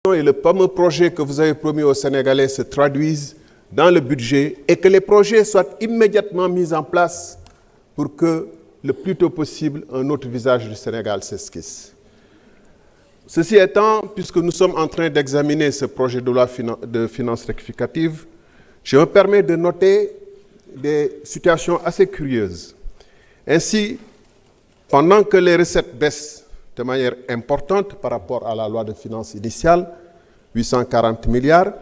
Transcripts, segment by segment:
et le fameux projet que vous avez promis aux Sénégalais se traduisent dans le budget et que les projets soient immédiatement mis en place pour que, le plus tôt possible, un autre visage du Sénégal s'esquisse. Ceci étant, puisque nous sommes en train d'examiner ce projet de loi de finances rectificative, je me permets de noter des situations assez curieuses. Ainsi, pendant que les recettes baissent de manière importante par rapport à la loi de finances initiale, 840 milliards,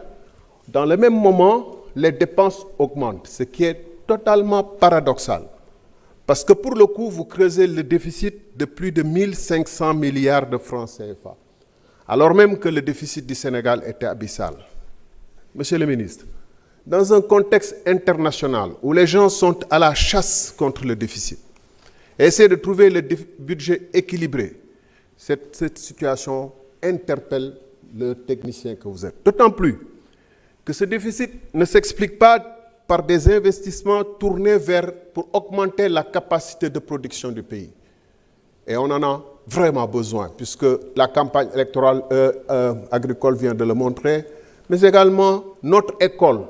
dans le même moment, les dépenses augmentent, ce qui est totalement paradoxal. Parce que pour le coup, vous creusez le déficit de plus de 1500 milliards de francs CFA, alors même que le déficit du Sénégal était abyssal. Monsieur le ministre, dans un contexte international où les gens sont à la chasse contre le déficit, essayez de trouver le budget équilibré. Cette situation interpelle le technicien que vous êtes. D'autant plus que ce déficit ne s'explique pas par des investissements tournés pour augmenter la capacité de production du pays. Et on en a vraiment besoin, puisque la campagne électorale agricole vient de le montrer, mais également notre école,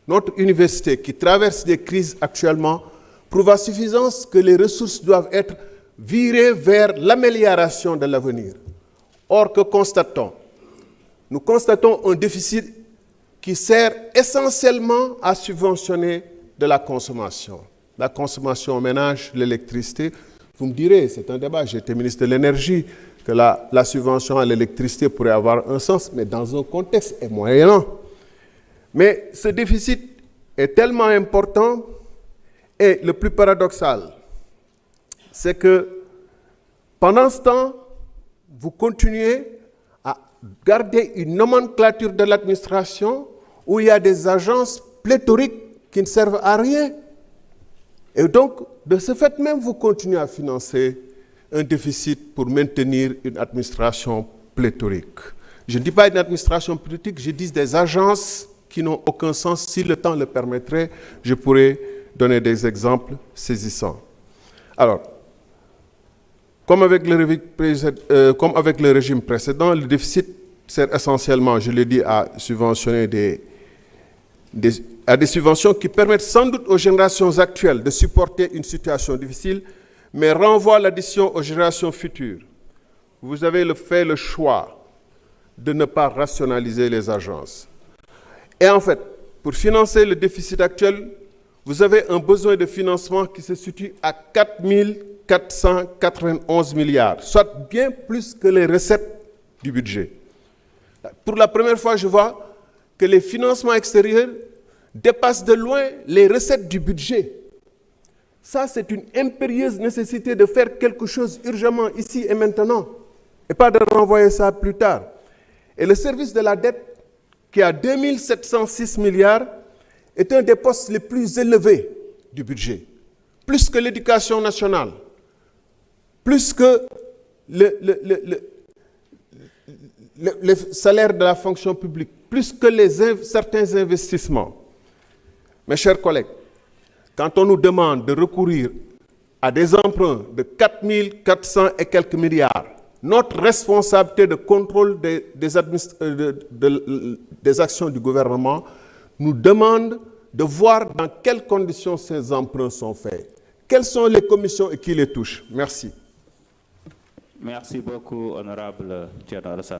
notre université qui traverse des crises actuellement, prouve à suffisance que les ressources doivent être virées vers l'amélioration de l'avenir. Or, que constatons? Nous constatons un déficit qui sert essentiellement à subventionner de la consommation aux ménages, l'électricité. Vous me direz, c'est un débat, j'ai été ministre de l'énergie, que la subvention à l'électricité pourrait avoir un sens, mais dans un contexte moyennant. Mais ce déficit est tellement important, et le plus paradoxal, c'est que pendant ce temps, vous continuez à garder une nomenclature de l'administration où il y a des agences pléthoriques qui ne servent à rien. Et donc, de ce fait même, vous continuez à financer un déficit pour maintenir une administration pléthorique. Je ne dis pas une administration politique, je dis des agences qui n'ont aucun sens. Si le temps le permettrait, je pourrais donner des exemples saisissants. Alors, comme avec le régime précédent, le déficit sert essentiellement, je l'ai dit, à subventionner des subventions qui permettent sans doute aux générations actuelles de supporter une situation difficile, mais renvoient l'addition aux générations futures. Vous avez fait le choix de ne pas rationaliser les agences. Et en fait, pour financer le déficit actuel, vous avez un besoin de financement qui se situe à 4 491 milliards, soit bien plus que les recettes du budget. Pour la première fois, je vois que les financements extérieurs dépassent de loin les recettes du budget. Ça, c'est une impérieuse nécessité de faire quelque chose urgemment ici et maintenant, et pas de renvoyer ça plus tard. Et le service de la dette, qui a 2706 milliards, est un des postes les plus élevés du budget, plus que l'éducation nationale, plus que le salaire de la fonction publique, plus que certains investissements. Mes chers collègues, quand on nous demande de recourir à des emprunts de 4 400 et quelques milliards, notre responsabilité de contrôle des actions du gouvernement nous demande de voir dans quelles conditions ces emprunts sont faits. Quelles sont les commissions et qui les touchent? Merci. Merci beaucoup, honorable Thierno Alassane.